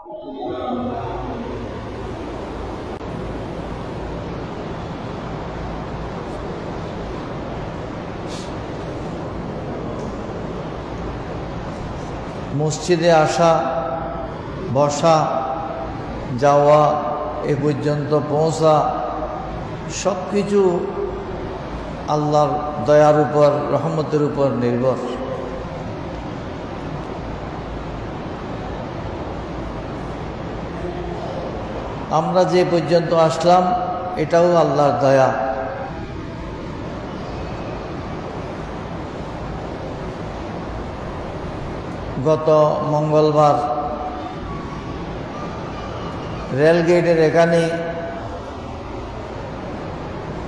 মসজিদে আসা, বসা, যাওয়া, এ পর্যন্ত পৌঁছা, সব কিছু আল্লাহর দয়ার উপর, রহমতের উপর নির্ভর। আমরা যে পর্যন্ত আসলাম এটাও আল্লাহর দয়া। গত মঙ্গলবার রেলগেটের এখানে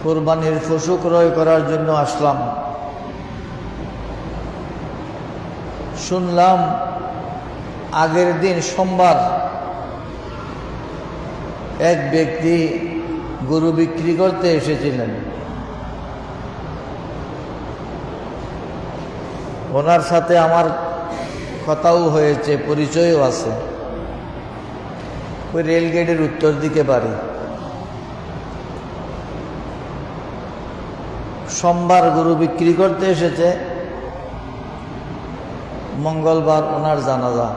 কোরবানির পশু ক্রয় করার জন্য আসলাম। শুনলাম আগের দিন সোমবার এক ব্যক্তি গরু বিক্রি করতে এসেছিলেন। ওনার সাথে আমার কথাও হয়েছে, পরিচয়ও আছে। ওই রেলগেটের উত্তর দিকে বাড়ি। সোমবার গরু বিক্রি করতে এসেছে, মঙ্গলবার ওনার জানাজা।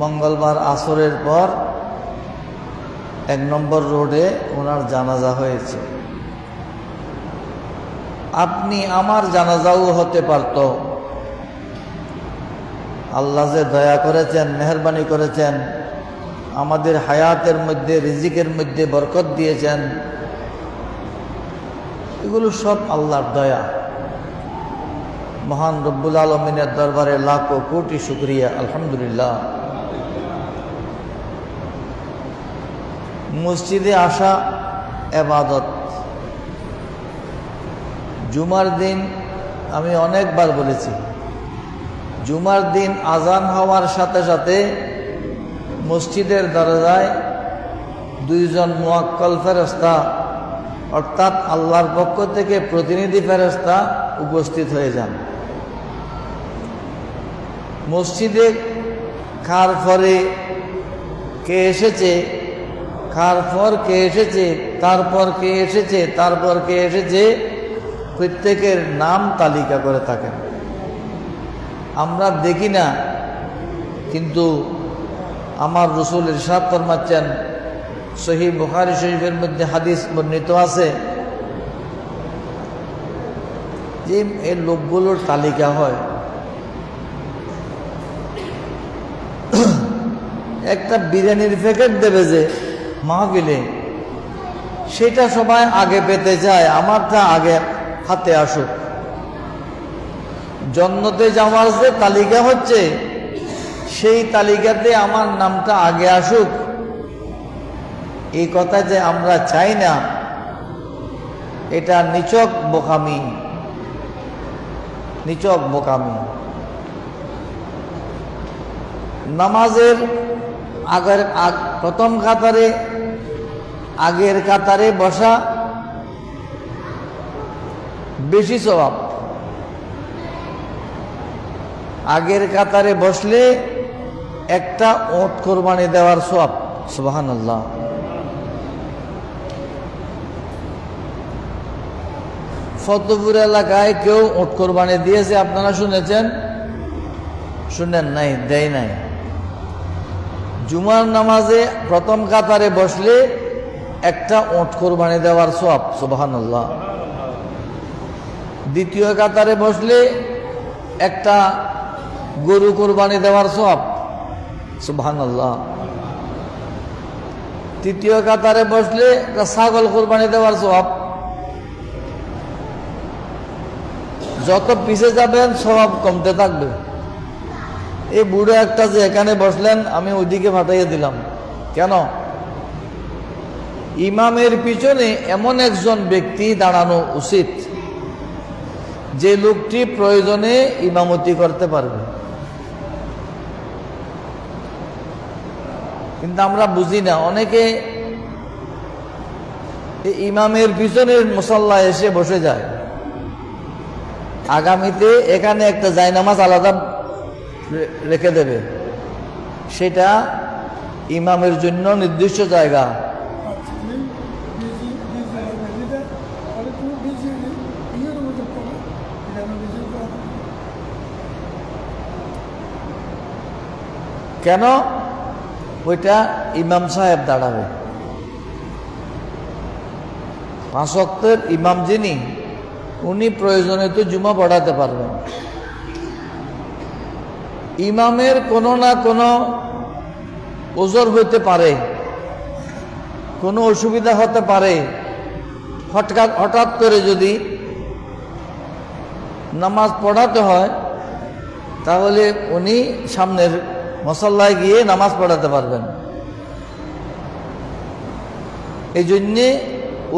মঙ্গলবার আসরের পর 1 নম্বর রোডে ওনার জানাজা হয়েছে। আপনি আমার জানাজাও হতে পারত। আল্লাহ যে দয়া করেছেন, মেহেরবানি করেছেন, আমাদের হায়াতের মধ্যে, রিজিকের মধ্যে বরকত দিয়েছেন, এগুলো সব আল্লাহর দয়া। মহান রব্বুল আলমিনের দরবারে লাখো কোটি শুকরিয়া, আলহামদুলিল্লাহ। মসজিদে আসা ইবাদত। জুমার দিন আমি অনেকবার বলেছি, জুমার দিন আজান হওয়ার সাথে সাথে মসজিদের দরজায় 2 জন মুয়াক্কাল ফেরেশতা, অর্থাৎ আল্লাহর পক্ষ থেকে প্রতিনিধি ফেরেশতা উপস্থিত হয়ে যান। মসজিদে কার পরে কে এসেছে, কার পর কে এসেছে, তারপর কে এসেছে, তারপর কে এসেছে, প্রত্যেকের নাম তালিকা করে থাকেন। আমরা দেখি না, কিন্তু আমার রাসূল ইরশাদ ফরমাচ্ছেন, সহিহ বুখারী শরীফের মধ্যে হাদিস বর্ণিত আছে যে এই লোকগুলোর তালিকা হয়। একটা বিরিয়ানির প্যাকেট দেবে যে মাহফিলে, সেটা সবাই আগে পেতে চায়, আমারটা আগে হাতে আসুক। জান্নাতে যাওয়ার যে তালিকা হচ্ছে, সেই তালিকাতে আমার নামটা আগে আসুক, এই কথা যে আমরা চাই না, এটা নিছক বোকামি, নিছক বোকামি। নামাজের প্রথম কাতারে, আগের কাতারে বসা বেশি সওয়াব। আগের কাতারে বসলে একটা ওট কোরবানি দেওয়ার সওয়াব। সুবহানাল্লাহ। ফতেপুর এলাকায় কেউ ওট কোরবানি দিয়েছে, আপনারা শুনেছেন? শুনেন নাই? দেয় নাই। জুমার নামাজে প্রথম কাতারে বসলে একটা ওট কোরবানি দেওয়ার সওয়াব। সুবহানাল্লাহ। দ্বিতীয় কাতারে বসলে একটা গরু কোরবানি দেওয়ার সওয়াব। সুবহানাল্লাহ। তৃতীয় কাতারে বসলে একটা ছাগল কোরবানি দেওয়ার সওয়াব। যত পিছে যাবেন সওয়াব কমতে থাকবে। এই বুড়ো একটা যে এখানে বসলেন, আমি ওইদিকে ফাটাইয়া দিলাম। কেন? ইমামের পিছনে এমন একজন ব্যক্তি দাঁড়ানো উচিত যে লোকটি প্রয়োজনে ইমামতি করতে পারবে। কিন্তু আমরা বুঝি না, অনেকে ইমামের পিছনের মুসাল্লায় এসে বসে যায়। আগামীতে এখানে একটা জায়নামাজ আলাদা রেখে দেবে, সেটা ইমামের জন্য নির্দিষ্ট জায়গা। কেন? ওইটা ইমাম সাহেব দাঁড়াবে। 5 ওয়াক্তের ইমাম যিনি, উনি প্রয়োজনে তো জুমা পড়াতে পারবেন। ইমামের কোনো না কোনো ওজর হতে পারে, কোনো অসুবিধা হতে পারে। হঠাৎ করে যদি নামাজ পড়াতে হয়, তাহলে উনি সামনের মুসাল্লায় গিয়ে নামাজ পড়াতে পারবেন। এই জন্যে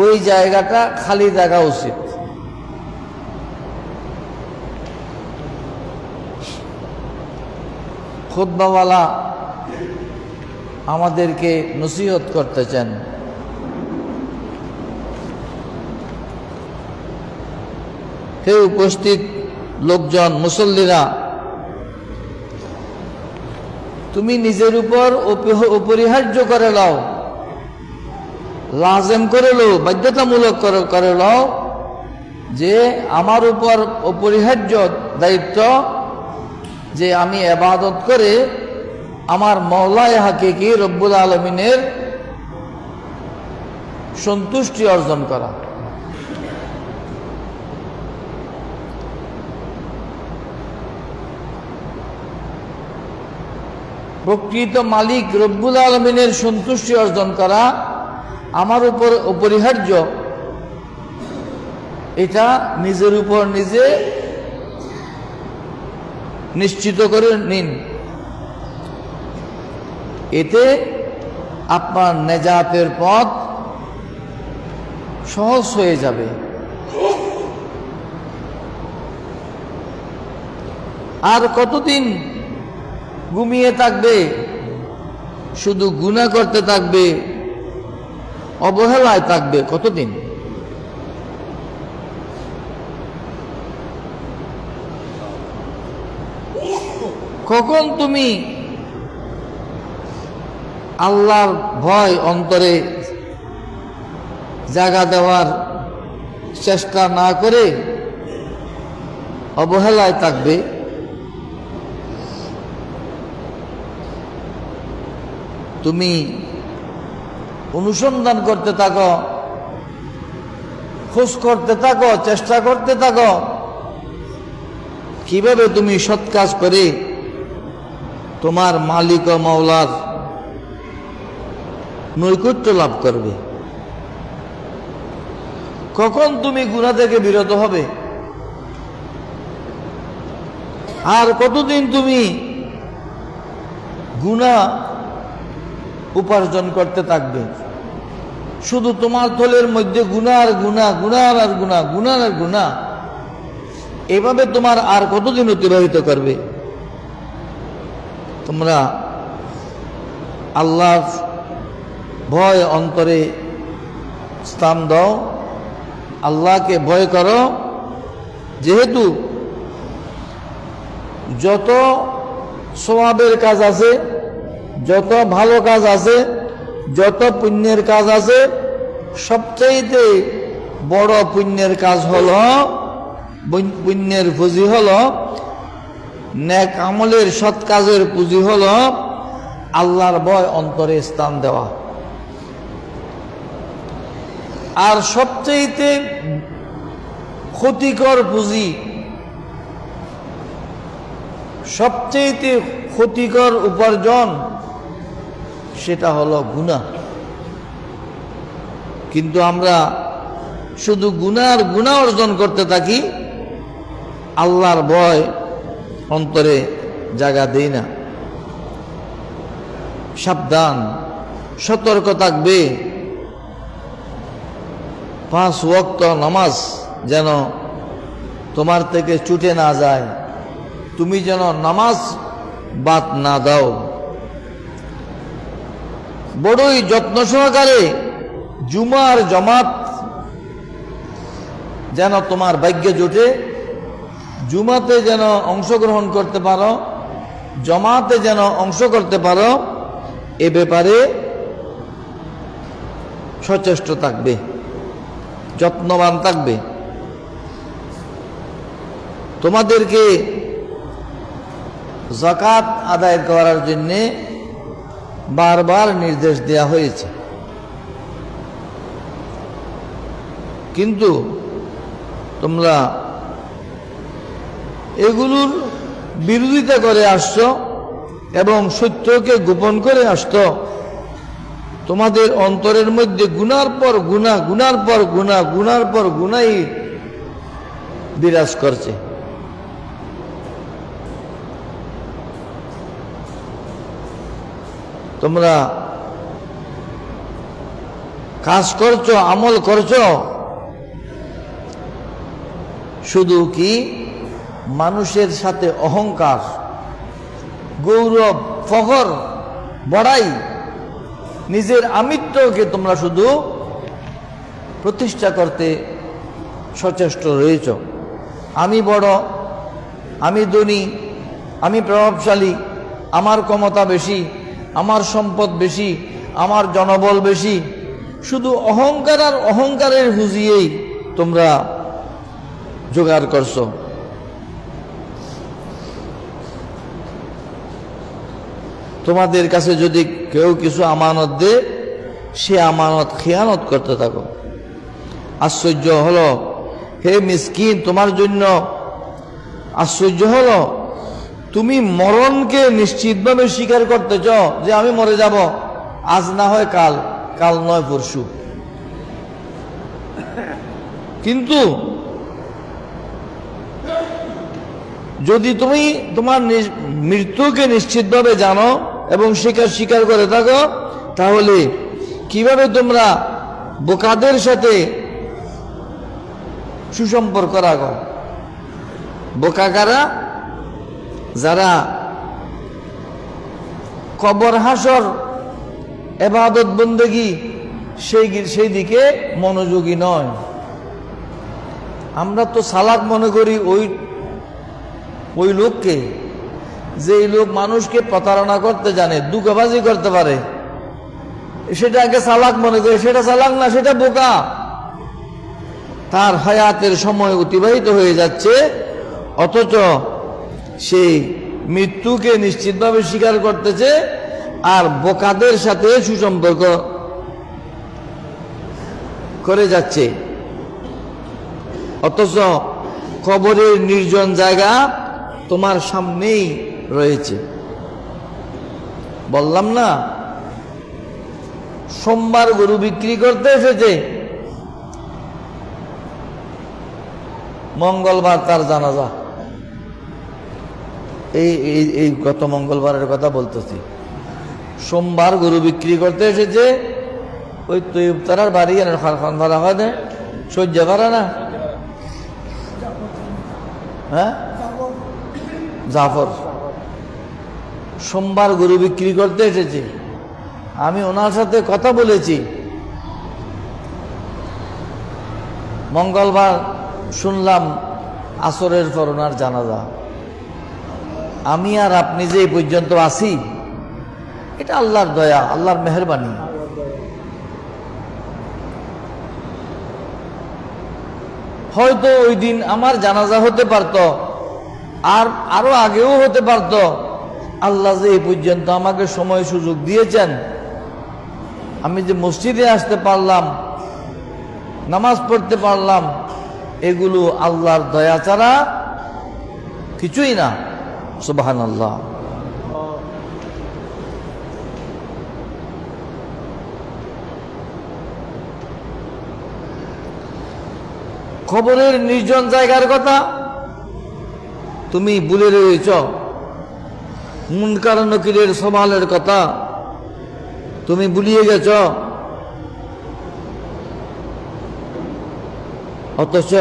ওই জায়গাটা খালি থাকা উচিত। খুতবাওয়ালা আমাদেরকে নসিহত করতেছেন, হে উপস্থিত লোকজন, মুসল্লিরা, তুমি নিজের উপর অপরিহার্য করে নাও, লাজেম করে লো, বাধ্যতামূলক করে নাও যে আমার উপর অপরিহার্য দায়িত্ব যে আমি ইবাদত করে আমার মওলায়ে হাকিকি রব্বুল আলামিনের সন্তুষ্টি অর্জন করা। প্রকৃত মালিক রব্বুল আলামিনের সন্তুষ্টি অর্জন করা আমার উপর অপরিহার্য। এটা নিজের উপর নিজে নিশ্চিত করে নিন, এতে আপনার নেজাতের পথ সহজ হয়ে যাবে। আর কতদিন ঘুমিয়ে থাকবে, শুধু গুনাহ করতে থাকবে, অবহেলায় থাকবে কতদিন? কখন তুমি আল্লাহর ভয় অন্তরে জাগা দেওয়ার চেষ্টা না করে অবহেলায় থাকবে? তুমি অনুসন্ধান করতে থাকো, খোঁজ করতে থাকো, চেষ্টা করতে থাকো, কিভাবে তুমি সৎ কাজ করে তোমার মালিক ও মাওলার নৈকট্য লাভ করবে। কখন তুমি গুনাহ থেকে বিরত হবে? আর কতদিন তুমি গুনাহ উপার্জন করতে থাকবে? শুধু তোমার থলের মধ্যে গুনাহ আর গুনাহ, গুনাহ আর গুনাহ, গুনাহ আর গুনাহ, এভাবে তোমার আর কতদিন অতিবাহিত করবে? তোমরা আল্লাহর ভয় অন্তরে স্থান দাও, আল্লাহকে ভয় করো। যেহেতু যত সওয়াবের কাজ আছে, যত ভালো কাজ আছে, যত পুণ্যের কাজ আছে, সবচাইতে বড় পুণ্যের কাজ হলো, পুণ্যের পুঁজি হলো, নেক আমলের সৎ কাজের পুঁজি হলো আল্লাহর ভয় অন্তরে স্থান দেওয়া। আর সবচাইতে ক্ষতিকর পুঁজি, সবচাইতে ক্ষতিকর উপার্জন, সেটা হলো গুনাহ। কিন্তু আমরা শুধু গুনাহ আর গুনাহ অর্জন করতে থাকি, আল্লাহর ভয় অন্তরে জায়গা দেই না। সাবধান, সতর্ক থাকবে। 5 ওয়াক্ত নামাজ যেন তোমার থেকে ছুটে না যায়, তুমি যেন নামাজ বাদ না দাও। বড়ই যত্ন সহকারে জুমার জামাত যেন তোমার ভাগ্যে জোটে, জুমাতে যেন অংশগ্রহণ করতে পারো, জমাতে যেন অংশ করতে পারো, এ ব্যাপারে সচেষ্ট থাকবে, যত্নবান থাকবে। তোমাদেরকে যাকাত আদায় করার জন্য বারবার নির্দেশ দেয়া হয়েছে, কিন্তু তোমরা এগুলোর বিরোধিতা করে আসছো এবং সত্যকে গোপন করে আসছো। তোমাদের অন্তরের মধ্যে গুনার পর গুনাহ, গুনার পর গুনাহ, গুনার পর গুনাই বিরাজ করছে। তোমরা কাজ করছো, আমল করছো, শুধু কি মানুষের সাথে অহংকার, গৌরব, ফখর, বড়াই, নিজের আমিত্বকে তোমরা শুধু প্রতিষ্ঠা করতে সচেষ্ট রয়েছ। আমি বড়, আমি ধনী, আমি প্রভাবশালী, আমার ক্ষমতা বেশি, আমার সম্পদ বেশি, আমার জনবল বেশি, শুধু অহংকার আর অহংকারের হুঁজিয়েই তোমরা জোগাড় করছো। তোমাদের কাছে যদি কেউ কিছু আমানত দে, সে আমানত খেয়ানত করতে থাকো। আশ্চর্য হলো হে মিসকিন, তোমার জন্য আশ্চর্য হলো তুমি মরণকে নিশ্চিতভাবে স্বীকার করতেছ যে আমি মরে যাব, আজ না হয় কাল, কাল নয় পরশু। কিন্তু যদি তুমি তোমার মৃত্যুকে নিশ্চিতভাবে জানো এবং স্বীকার করে থাকো, তাহলে কিভাবে তোমরা বোকাদের সাথে সুসম্পর্ক রাখো? বোকা কারা? যারা কবর হাসর ইবাদত বন্দেগী সেই দিকে মনোযোগী নয়। আমরা তো সালাক মনে করি ওই লোককে, যে লোক মানুষকে প্রতারণা করতে জানে, দুঃখবাজি করতে পারে, সেটাকে চালাক মনে করে। সেটা চালাক না, সেটা বোকা। তার হায়াতের সময় অতিবাহিত হয়ে যাচ্ছে, অথচ সেই মৃত্যুকে নিশ্চিতভাবে স্বীকার করতেছে আর বোকাদের সাথে সুসম্পর্ক করে যাচ্ছে। অথচ কবরের নির্জন জায়গা তোমার সামনেই রয়েছে। বললাম না, সোমবার গরু বিক্রি করতে এসেছে, মঙ্গলবার তার জানাজা। এই গত মঙ্গলবারের কথা বলতেছি। সোমবার গরু বিক্রি করতে এসেছে, ওই তৈব তারার বাড়ি খান ভাড়া হয় না, সহ্য ভাড়া না, হ্যাঁ জাফর, সোমবার গরু বিক্রি করতে এসেছে। আমি ওনার সাথে কথা বলেছি। মঙ্গলবার শুনলাম আসরের পর ওনার জানাজা। আমি আর আপনি যে এই পর্যন্ত আছি, এটা আল্লাহর দয়া, আল্লাহর মেহেরবানি। হয়তো ওই দিন আমার জানাজা হতে পারত, আর আরো আগেও হতে পারত। আল্লাহ যে এই পর্যন্ত আমাকে সময় সুযোগ দিয়েছেন, আমি যে মসজিদে আসতে পারলাম, নামাজ পড়তে পারলাম, এগুলো আল্লাহর দয়া ছাড়া কিছুই না। সুবহানাল্লাহ। কবরের নির্জন জায়গার কথা তুমি ভুলে রয়েছ, মুনকার নকিরের সওয়ালের কথা তুমি ভুলিয়ে গেছ। অথচ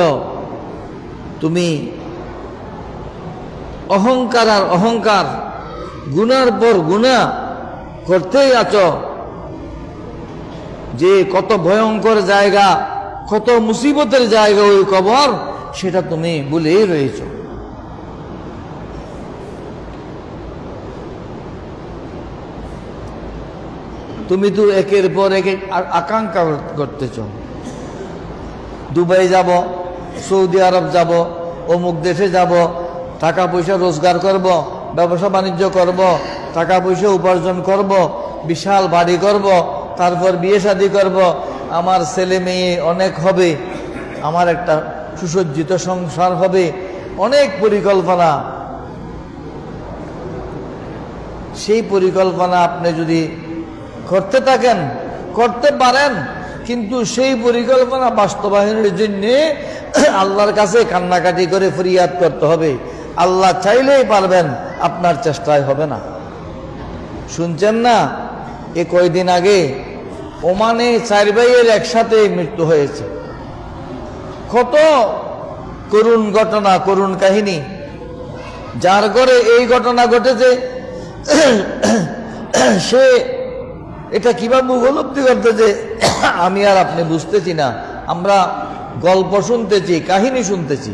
তুমি অহংকার আর অহংকার, গুনার পর গুনাহ করতেই আছো। যে কত ভয়ঙ্কর জায়গা, কত মুসিবতের জায়গা ওই কবর, সেটা তুমি ভুলেই রয়েছ। তুমি তো একের পর এক আকাঙ্ক্ষা করতেছ, দুবাই যাব, সৌদি আরব যাব, অমুক দেশে যাব, টাকা পয়সা রোজগার করব, ব্যবসা বাণিজ্য করব, টাকা পয়সা উপার্জন করব, বিশাল বাড়ি করব, তারপর বিয়ে শাদী করব, আমার ছেলে মেয়ে অনেক হবে, আমার একটা সুসজ্জিত সংসার হবে, অনেক পরিকল্পনা। সেই পরিকল্পনা আপনি যদি করতে থাকেন, করতে পারেন, কিন্তু সেই পরিকল্পনা বাস্তবায়নের জন্য আল্লাহর কাছে কান্নাকাটি করে ফরিয়াদ করতে হবে। আল্লাহ চাইলেই পারবেন, আপনার চেষ্টায় হবে না। শুনছেন না, এ কয়দিন আগে ওমানে 4 ভাইয়ের একসাথে মৃত্যু হয়েছে। কত করুণ ঘটনা, করুণ কাহিনী। যার ঘরে এই ঘটনা ঘটেছে সে এটা কিভাবে উপলব্ধি করতেছে আমি আর আপনি বুঝতেছি না। আমরা গল্প শুনতেছি, কাহিনী শুনতেছি।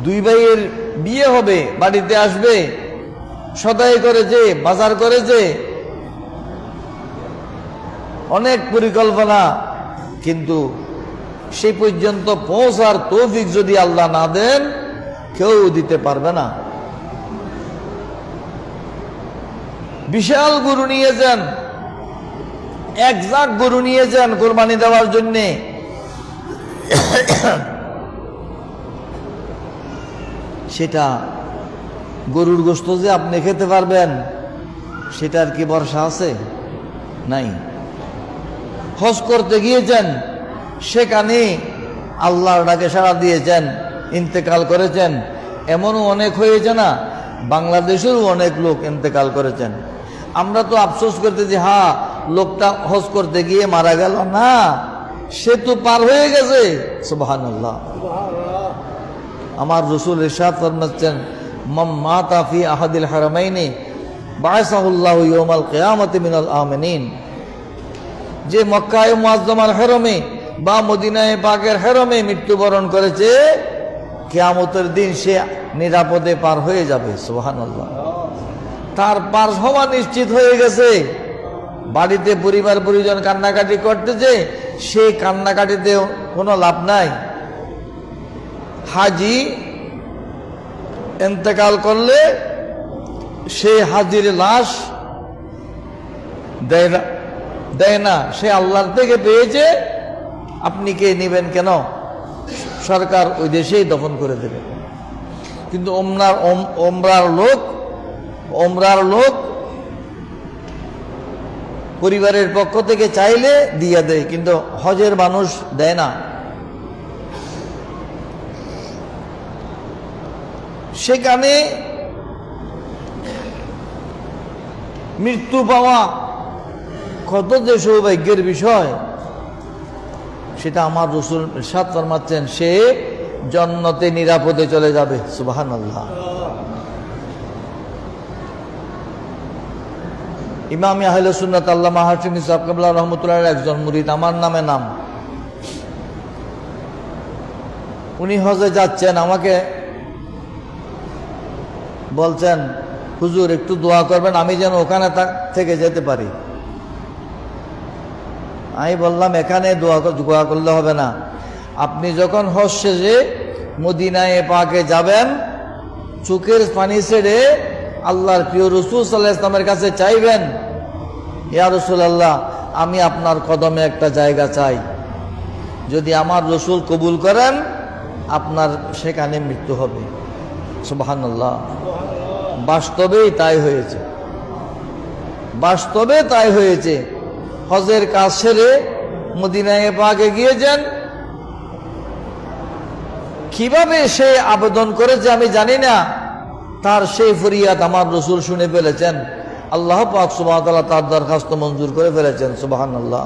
2 ভাইয়ের বিয়ে হবে, বাড়িতে আসবে, সদাই করেছে, বাজার করেছে, অনেক পরিকল্পনা, কিন্তু সেই পর্যন্ত পৌঁছার তৌফিক যদি আল্লাহ না দেন, কেউ দিতে পারবে না। বিশাল গরু নিয়ে যান, 1 লাখ গরু নিয়ে যান কোরবানি দেওয়ার জন্যে। সেটা গরুর গোশত যে আপনি খেতে পারবেন, সেটার কি ভরসা আছে? নাই। হজ করতে গিয়েছেন, সেখানে আল্লাহর ডাকে সাড়া দিয়েছেন, ইন্তেকাল করেছেন। এমনও অনেক হয়েছে না, বাংলাদেশেরও অনেক লোক ইন্তেকাল করেছেন। আমরা তো আফসোস করতে যে হ্যাঁ লোকটা হজ করতে গিয়ে মারা গেল না, সে তো পার হয়ে গেছে। সুবহানাল্লাহ। আমার রাসূল ইরশাদ ফরমাচ্ছেন, মান মাতা ফি আহাদিল হারামাইনি বা'সাহুল্লাহু ইয়াউমাল কিয়ামাতি মিনাল আমিনিন। যে মক্কায়ে মুআজ্জামার হেরমে বা মদিনায়ে পাকের হেরমে মৃত্যুবরণ করেছে, কিয়ামতের দিন সে নিরাপদে পার হয়ে যাবে। সুবহানাল্লাহ। তার পার হওয়া নিশ্চিত হয়ে গেছে। বাড়িতে পরিবার পরিজন কান্নাকাটি করতেছে, সেই কান্নাকাটিতে কোনো লাভ নাই। হাজি ইন্তেকাল করলে সে হাজির লাশ দেয় না, সে আল্লাহর থেকে পেয়েছে, আপনি কে নেবেন কেন? সরকার ওই দেশেই দফন করে দেবে। কিন্তু ওমরার লোক পরিবারের পক্ষ থেকে চাইলে দিয়ে দেয়, কিন্তু হজের মানুষ দেয় না। সেখানে মৃত্যু পাওয়া কত যে সৌভাগ্যের বিষয়, সেটা আমার রাসূল ইরশাদ ফরমাচ্ছেন, সে জান্নাতে নিরাপদে চলে যাবে। সুবহানাল্লাহ। ইমাম আহলে সুন্নাত আল্লামা হাশিমি সাহেব কিবলা রাহমাতুল্লাহ একজন মুরিদ, আমার নামে নাম। উনি হজে যাচ্ছেন, আমাকে বলছেন, হুজুর একটু দোয়া করবেন আমি যেন ওখানে থেকে যেতে পারি। আমি বললাম, এখানে দোয়া করলে হবে না। আপনি যখন হজ শেষে মদিনায়ে পাকে যাবেন, চোখের পানি ছেড়ে আল্লাহর প্রিয় রাসূল সাল্লাল্লাহু আলাইহি ওয়াসাল্লামের কাছে চাইবেন, ইয়া রাসূলুল্লাহ আমি আপনার কদমে একটা জায়গা চাই, যদি আমার রাসূল কবুল করেন আপনার সেখানে মৃত্যু হবে। সুবহানাল্লাহ। বাস্তবেই তাই হয়েছে, বাস্তবে তাই হয়েছে। হজের কাজ সেরে মদিনায়ে পাকে গিয়েছেন, কিভাবে সে আবেদন করেছে আমি জানি না, তার সেই ফরিয়াদ আমার রাসূল শুনে ফেলেছেন। আল্লাহ পাক সুবহানাহু ওয়া তাআলা তার দরখাস্ত মঞ্জুর করে ফেলেছেন। সুবহানাল্লাহ।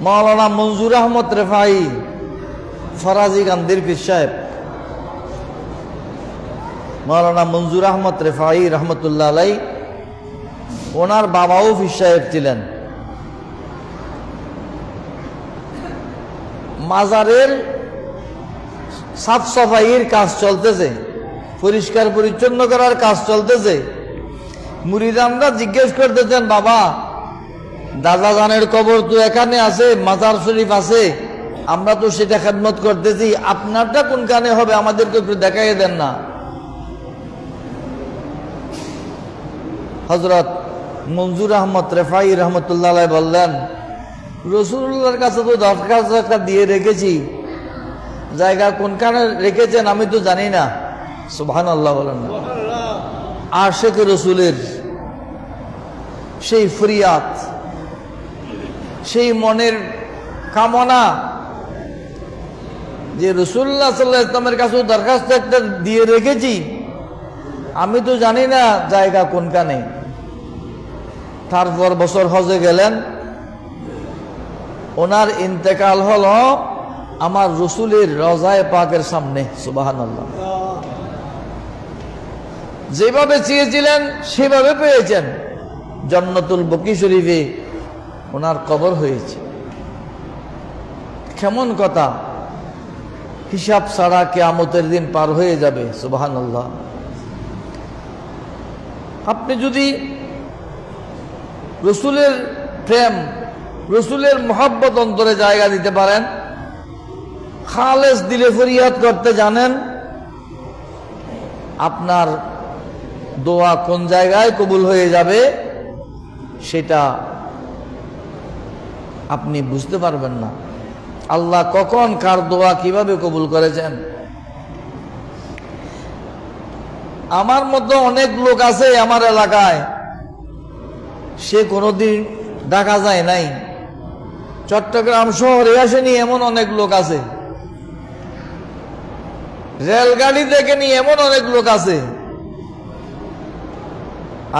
মাওলানা মনজুর আহমদ রেফাই ফরাজি গান্ধীর পীর সাহেব, মাওলানা মনজুর আহমদ রেফাই রহমতুল্লাহ আলাই, ওনার বাবাও পীর সাহেব ছিলেন। মাজারের সাফ সাফাইয়ের কাজ চলতেছে, পরিষ্কার পরিচ্ছন্ন করার কাজ চলতেছে। মুরিদানরা জিজ্ঞেস করতেছেন, বাবা দাদা জানের কবর তো এখানে আছে, মাজার শরীফ আছে, আমরা তো সেটা খেদমত করতেছি, আপনারটা কোনখানে হবে আমাদেরকে একটু দেখাইয়ে দেন না। হযরত মনজুর আহমদ রেফাই রহমতুল্লাহ বললেন, রাসূলুল্লাহর কাছে তো দরখাস্ত দিয়ে রেখেছি, জায়গা কোনখানে রেখেছেন আমি তো জানি না। সুবহানাল্লাহ বলেন না। আশিক রাসূলের সেই ফরিয়াদ, সেই মনের কামনা যে রাসূলুল্লাহ সাল্লাল্লাহু আলাইহি ওয়াসাল্লামের কাছে দরখাস্ত একটা দিয়ে রেখেছি, আমি তো জানি না জায়গা কোনখানে। তারপর বছর হজে গেলেন, ওনার ইন্তেকাল হলো আমার রসুলের রওজায়ে পাকের সামনে। সুবহানাল্লাহ। যেভাবে চেয়েছিলেন সেভাবে পেয়েছেন, জান্নাতুল বকি শরীফে ওনার কবর হয়েছে। কেমন কথা, হিসাব ছাড়া কিয়ামতের দিন পার হয়ে যাবে। সুবহানাল্লাহ। আপনি যদি রসুলের প্রেম, রসুলের মহব্বত অন্তরে জায়গা দিতে পারেন, খালেস দিলে ফরিয়াদ করতে জানেন, আপনার দোয়া কোন জায়গায় কবুল হয়ে যাবে সেটা আপনি বুঝতে পারবেন না। আল্লাহ কখন কার দোয়া কিভাবে কবুল করেছেন। আমার মতো অনেক লোক আছে আমার এলাকায়, সে কোনোদিন দেখা যায় নাই, চট্টগ্রাম শহরে আসেনি এমন অনেক লোক আছে, রেলগাড়ি দেখেনি এমন অনেক লোক আছে।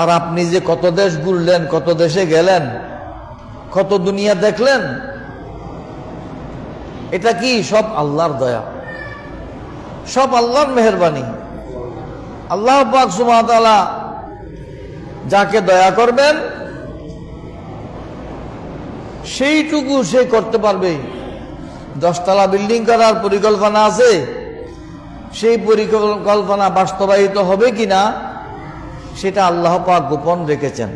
আর আপনি যে কত দেশ ঘুরলেন, কত দেশে গেলেন, কত দুনিয়া দেখলেন, এটা কি সব আল্লাহর দয়া, সব আল্লাহর মেহেরবানি। আল্লাহ পাক সুবহানাহু ওয়া তাআলা যাকে দয়া করবেন সেইটুকু সে করতে পারবে। 10 তলা বিল্ডিং করার পরিকল্পনা আছে, সেই পরিকল্পনা বাস্তবায়িত হবে কিনা সেটা আল্লাহ পাক গোপন রেখেছেন।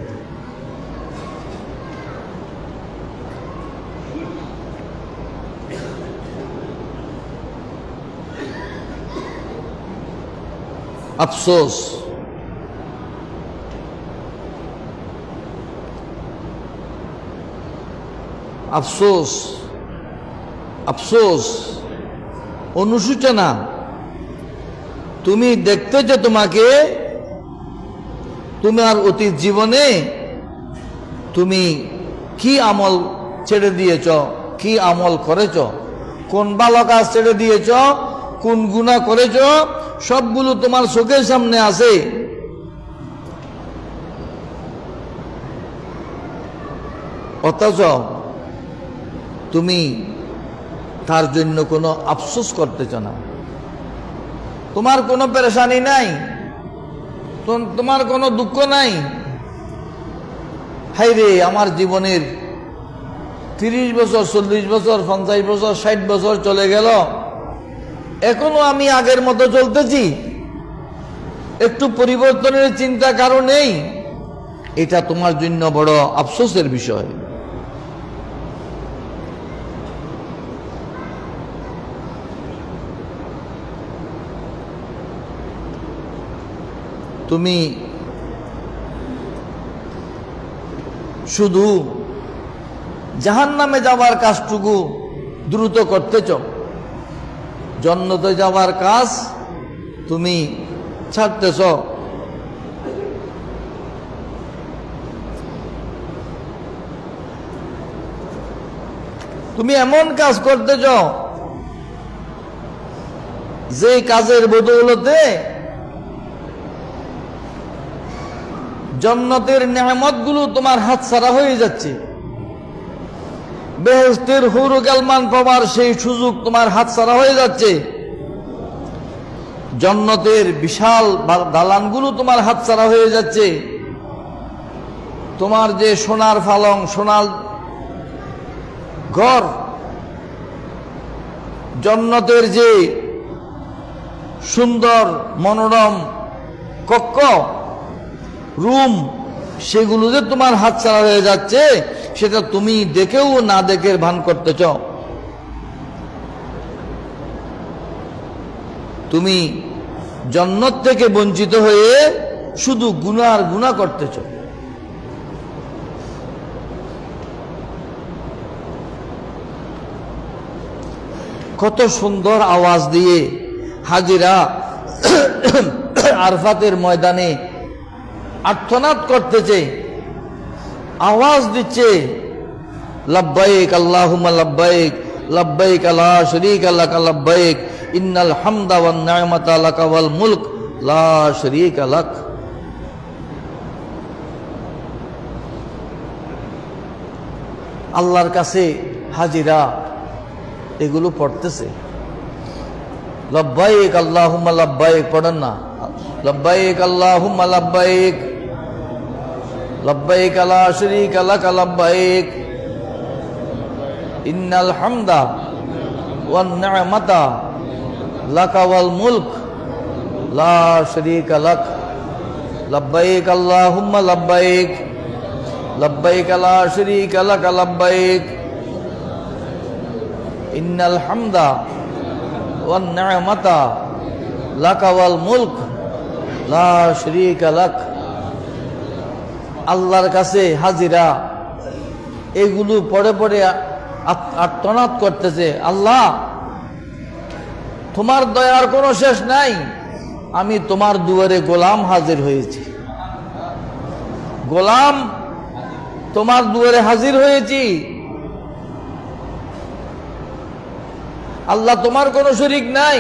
আফসোস, আফসোস, আফসোস, অনুশোচনা। তুমি দেখতে যে তোমাকে তোমার অতীত জীবনে তুমি কি আমল ছেড়ে দিয়েছ, কি আমল করেছ, কোন ভালো কাজ ছেড়ে দিয়েছ, কোন গুনাহ করেছ, সবগুলো তোমার চোখের সামনে আছে। অথচ তুমি তার জন্য কোনো আফসোস করতেছ না, তোমার কোনো পেরেশানি নাই, তোমার কোনো দুঃখ নাই। হাই রে, আমার জীবনের 30 বছর, 40 বছর, 50 বছর, 60 বছর চলে গেল, এখনো আমি আগের মতো চলতেছি, একটু পরিবর্তনের চিন্তা কারো নেই। এটা তোমার জন্য বড় আফসোসের বিষয়। তুমি শুধু জাহান্নামে যাওয়ার কাজটুকু দ্রুত করতেছ, জান্নাতে যাওয়ার কাজ তুমি ছাড়তেছ। তুমি এমন কাজ করতেছ যে কাজের বদৌলতে জান্নাতের নেয়ামতগুলো তোমার হাতছাড়া হয়ে যাচ্ছে, বেহেশতের হুর ও গালমান পাওয়ার সেই সুযোগ তোমার হাতছাড়া হয়ে যাচ্ছে, জান্নাতের বিশাল দালানগুলো তোমার হাতছাড়া হয়ে যাচ্ছে, তোমার যে সোনার পালং, সোনার ঘর, জান্নাতের যে সুন্দর মনোরম কক্ষ রুম, সেগুলো যে তোমার হাতছাড়া হয়ে যাচ্ছে, সেটা তুমি দেখেও না দেখে ভান করতেছ। তুমি জান্নাত থেকে বঞ্চিত হয়ে শুধু গুনাহ গুনাহ করতেছ। কত সুন্দর আওয়াজ দিয়ে হাজিরা আরফাতের ময়দানে আর্তনাদ করতেছে, আওয়াজ দিচ্ছে, লব্বাইক আল্লাহুম্মা লব্বাইক, লব্বাইক লা শারীকা লাক লব্বাইক, ইন্নাল হামদা ওয়ান নি'মাতা লাকা ওয়াল মুলক লা শারীকা লাক। আল্লাহর কাছে হাজিরা এগুলো পড়তেছে। লব্বাইক আল্লাহুম্মা লব্বাইক পড়েন না, লব্বাইক আল্লাহুম্মা লব্বাইক, লব্বাইক লা শারীকা লাক লব্বাইক, ইন্নাল হামদা ওয়ান নি'মাতা লাকা ওয়াল মুলক লা শারীকা লাক। লব্বাইক আল্লাহুম্মা লব্বাইক, লব্বাইক লা শারীকা লাক লব্বাইক, ইন্নাল হামদা ওয়ান নি'মাতা লাকা ওয়াল মুলক লা শারীকা লাক। আল্লাহর কাছে হাজিরা এগুলো পড়ে পড়ে আর্তনাদ করতেছে, আল্লাহ তোমার দয়ার কোনো শেষ নাই, আমি তোমার দুয়ারে গোলাম হাজির হয়েছি, গোলাম তোমার দুয়ারে হাজির হয়েছি। আল্লাহ তোমার কোনো শরীক নাই,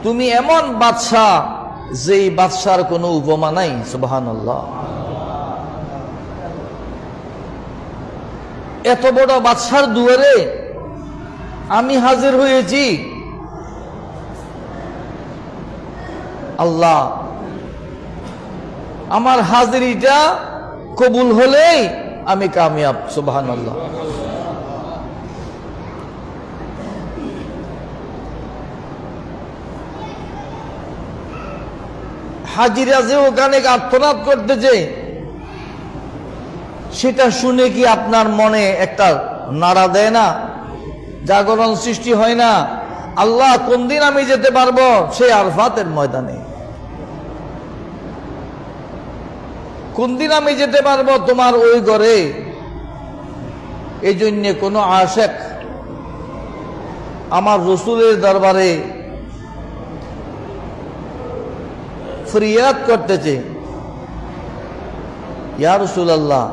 তুমি এমন বাদশাহ যেই বাদশার কোনো উপমা নাই। সুবহানাল্লাহ। এত বড় বাদশার দুয়ারে আমি হাজির হয়েছি। আল্লাহ আমার হাজিরিটা কবুল হলেই আমি কামিয়াব। সুবহানাল্লাহ। হাজিরা যে ওখানে আর্তনাদ করতেছে, সেটা শুনে কি আপনার মনে একটা নাড়া দেয় না, জাগরণ সৃষ্টি হয় না? আল্লাহ কোন দিন আমি যেতে পারবো সেই আরফাতের ময়দানে, কোন দিন আমি যেতে পারবো তোমার ওই ঘরে? এই জন্য কোন আশেক আমার রসুলের দরবারে ফরিয়াদ করতেছে, ইয়া রাসূলুল্লাহ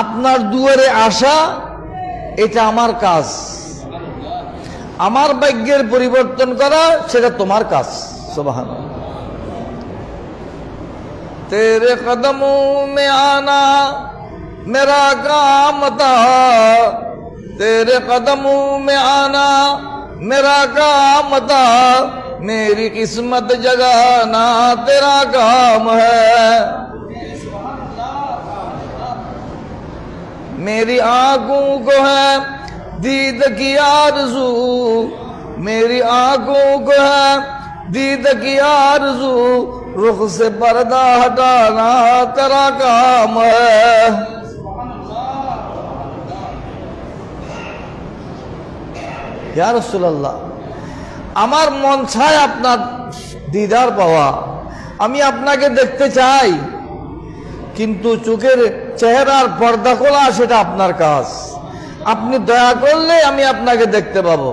আপনার দুয়ারে আসা এটা আমার কাজ, আমার ভাগ্যের পরিবর্তন করা সেটা তোমার কাজ। সুবহানাল্লাহ। তেরে কদমোं में आना मेरा काम था, तेरे कदमों में आना मेरा काम था, मेरी किस्मत जगाना तेरा काम है। मेरी आंखों को है दीद की आरज़ू, मेरी आंखों को है दीद की आरज़ू, रुख से पर्दा हटाना तेरा काम है। या রাসূলুল্লাহ আমার মন চায় আপনার দিদার পাওয়া, আমি আপনাকে দেখতে চাই, কিন্তু চোখের চেহারার পর্দা খোলা সেটা আপনার কাজ। আপনি দয়া করলে আমি আপনাকে দেখতে পাবো।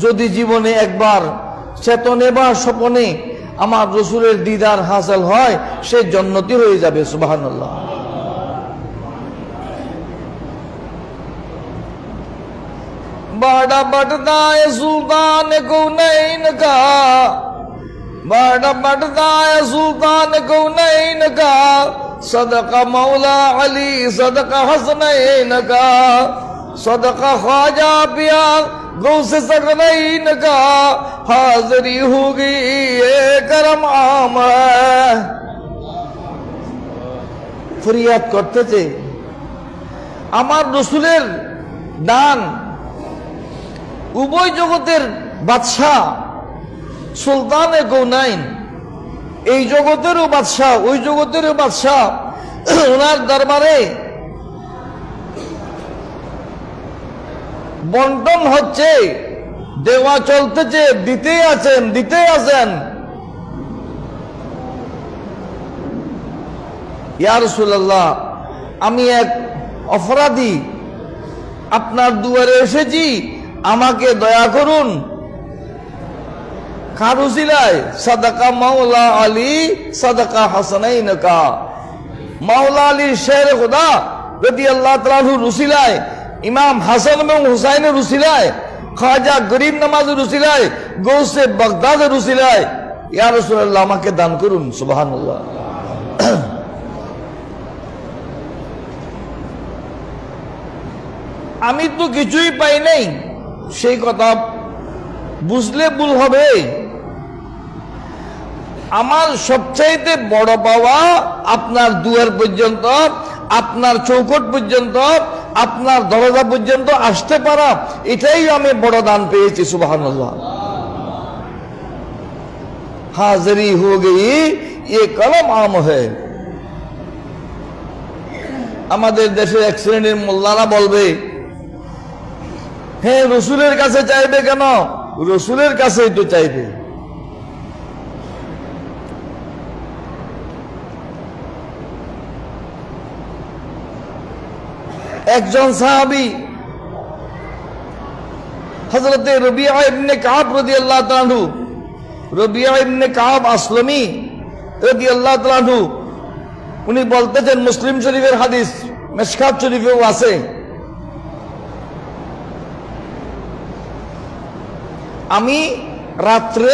যদি জীবনে একবার চেতনে বা স্বপনে আমার রসুলের দিদার হাসিল হয়, সে জান্নাতি হয়ে যাবে। সুবহানাল্লাহ। बड़ा बढ़ता है सुल्तान कौनैन का, बड़ा बढ़ता है सुल्तान कौनैन का, सदका मौला अली सदका हसनैन का, सदका ख्वाजा पिया गौस सकनैन का, हाजिरी होगी ये करम आम है। फरियाद करते আমার রসুলের দান উভয় জগতের বাদশাহ, সুলতানে কৌনাইন, এই জগতেরও বাদশাহ ওই জগতেরও বাদশাহ, ওনার দরবারে বন্টন হচ্ছে, দেওয়া চলতেছে, দিতেই আছেন। ইয়া রাসূলুল্লাহ, আমি এক অপরাধী, আপনার দুয়ারে এসেছি, আমাকে দয়া করুন। কার উসিলায়? সাদাকা মাওলা আলী সাদাকা হাসানাইনকা, মাওলা আলী শের খুদা রাদিয়াল্লাহু তাআলা আনহুর উসিলায়, ইমাম হাসান এবং হুসাইনের উসিলায়, খাজা গরিব নওয়াজের উসিলায়, গৌসে বাগদাদের উসিলায় ইয়া রাসূলুল্লাহ আমাকে দান করুন। সুবহানাল্লাহ। আমি তো কিছুই পাই নাই, সেই কথা বুঝলে ভুল হবে। আমার সবচাইতে বড় পাওয়া আপনার দুয়ার পর্যন্ত, আপনার চৌকট পর্যন্ত, আপনার দরজা পর্যন্ত আসতে পারা, এটাই আমি বড় দান পেয়েছি। সুবহানাল্লাহ। হাজিরি হো গই ये कलम आम है। আমাদের দেশের এক শ্রেণীর মোল্লারা বলবে, হ্যাঁ রসুলের কাছে চাইবে কেন? রসুলের কাছেই তো চাইবে। একজন সাহাবী হযরতে রবিয়া ইবনে কাব রাদিয়াল্লাহু তাআলা আনহু, রবিয়া ইবনে কাব আসলামী রাদিয়াল্লাহু তাআলা আনহু, উনি বলতেছেন, মুসলিম শরীফের হাদিস, মিশকাত শরীফেও আছে, আমি রাত্রে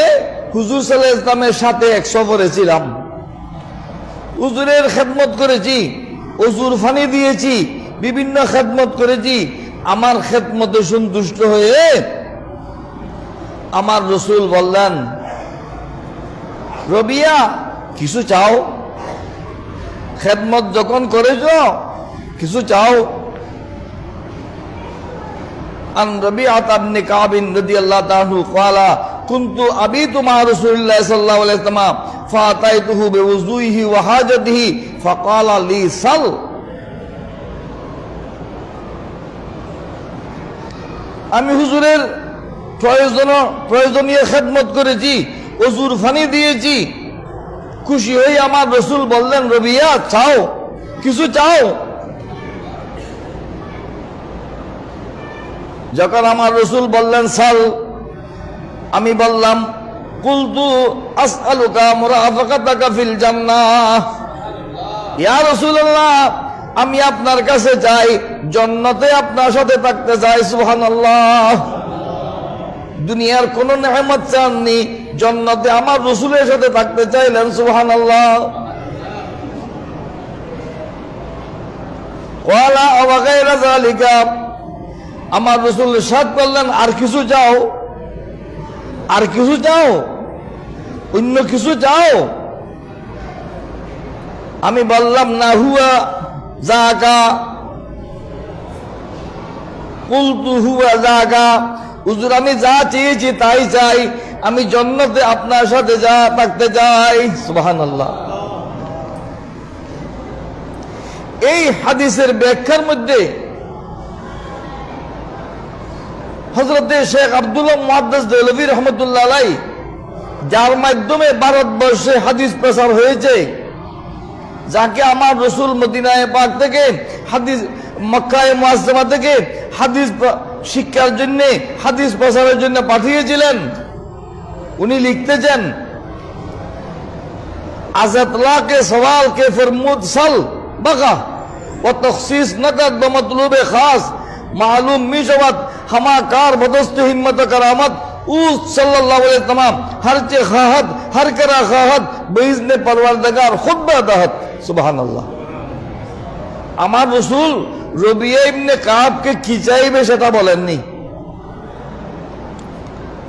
হুজুর সাল্লাল্লাহু আলাইহি ওয়াসাল্লামের সাথে এক সফরে ছিলাম, হুজুরের খেদমত করেছি, ওযুর পানি দিয়েছি, বিভিন্ন খেদমত করেছি। আমার খেদমতে সন্তুষ্ট হয়ে আমার রসুল বললেন, রবিয়া কিছু চাও? খেদমত যখন করেছ কিছু চাও? আন রবিআত ইবনে কাব রাদিয়াল্লাহু তাআলা আনহু قال كنت ابيت مع رسول الله صلى الله عليه وسلم فاتيته بوضوئه وحاجته فقال لي سل। আমি হুজুরের প্রয়োজনীয় খেদমত করেছি, ওযুর পানি দিয়েছি, খুশি হয়ে আমার রসুল বললেন, রবিয়া চাও, কিছু চাও? যখন আমার রসুল বললেন সাল, আমি বললাম, কুলতু আসআলুকা মুরাফাকাতাকা ফিল জান্নাহ। ইয়া রাসূলুল্লাহ, আমি আপনার কাছে চাই, জান্নাতে আপনার সাথে থাকতে চাই। সুবহানাল্লাহ। দুনিয়ার কোন নেয়ামত চাননি, জান্নাতে আমার রাসূলের সাথে থাকতে চাইলেন। সুবহানাল্লাহ। ওয়ালা ওয়া গায়রা যালিকা, আমার রাসূল ইরশাদ করলেন, আর কিছু চাও? আর কিছু চাও? অন্য কিছু চাও? আমি বললাম, না হুয়া যাকা। কুলতু হুয়া যাকা, হুজুর আমি যা চেয়েছি তাই চাই, আমি জান্নাতে আপনার সাথে যা থাকতে চাই। সুবহানাল্লাহ। এই হাদিসের ব্যাখ্যার মধ্যে হযরতে শেখ আব্দুল্লাহ মুহাদ্দিস দেহলভী রহমতুল্লাহ আলাইহি, যার মাধ্যমে ভারতবর্ষে হাদিস প্রচার হয়েছে, যাকে আমার রসুল মদিনায়ে পাক থেকে, হাদিস মক্কায়ে মুআজ্জামা থেকে হাদিস শিক্ষার জন্য, হাদিস প্রচারের জন্য পাঠিয়েছিলেন, উনি লিখতেছেন, আজাতলা কে সওয়াল কে ফরমুদ সাল বাকা ও তখসিস নকদ বমতলুবে খাস मालूम मिशवत हमा कार बदस्त हिम्मत करामत उस सल्लल्लाहु अलैहि वसल्लम हर चे खाहत हर करा खाहत बेइज़्ने परवरदिगार खुद बदहत। सुबहानल्लाह। আমার রাসূল রবিয়া ইবনে কাবকে কি চাইবে সেটা বলেননি,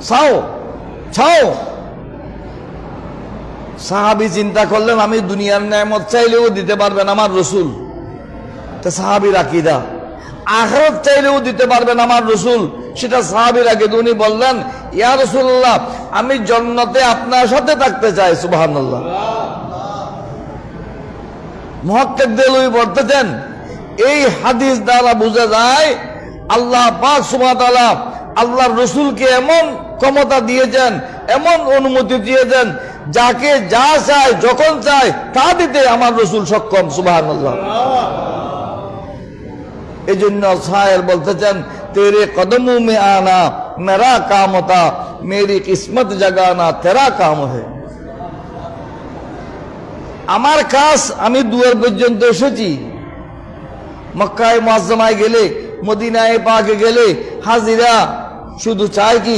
চাও চাও। সাহাবী চিন্তা করলেন, আমি দুনিয়ার নেয়ামত চাইলেও দিতে পারবেন আমার রাসূল, তা সাহাবীর আকীদা। আখিরাত চাইলেও দিতে পারবেন আমার রাসূল, সেটা সাহাবীর আগে উনি বললেন, ইয়া রাসূলুল্লাহ, আমি জান্নাতে আপনার সাথে থাকতে চাই। সুবহানাল্লাহ। মুহাক্কিক দেলওয়ি বলতেছেন, এই হাদিস দ্বারা বোঝা যায় আল্লাহ পাক সুবহানাহু ওয়া তাআলা আল্লাহর রাসূলকে এমন ক্ষমতা দিয়েছেন, এমন অনুমতি দিয়েছেন, যাকে যা চায় যখন চায় তা দিতে আমার রাসূল সক্ষম। সুবহানাল্লাহ। এই জন্য শায়ের বলতেছেন, তেরে কদমোं में आना मेरा काम था, मेरी किस्मत जगाना तेरा काम है। আমার কাজ, আমি দুয়ার পর্যন্ত এসেছি। মক্কায় মুআজ্জামায় গেলে, মদিনায় পাকে গেলে হাজিরা শুধু চায় কি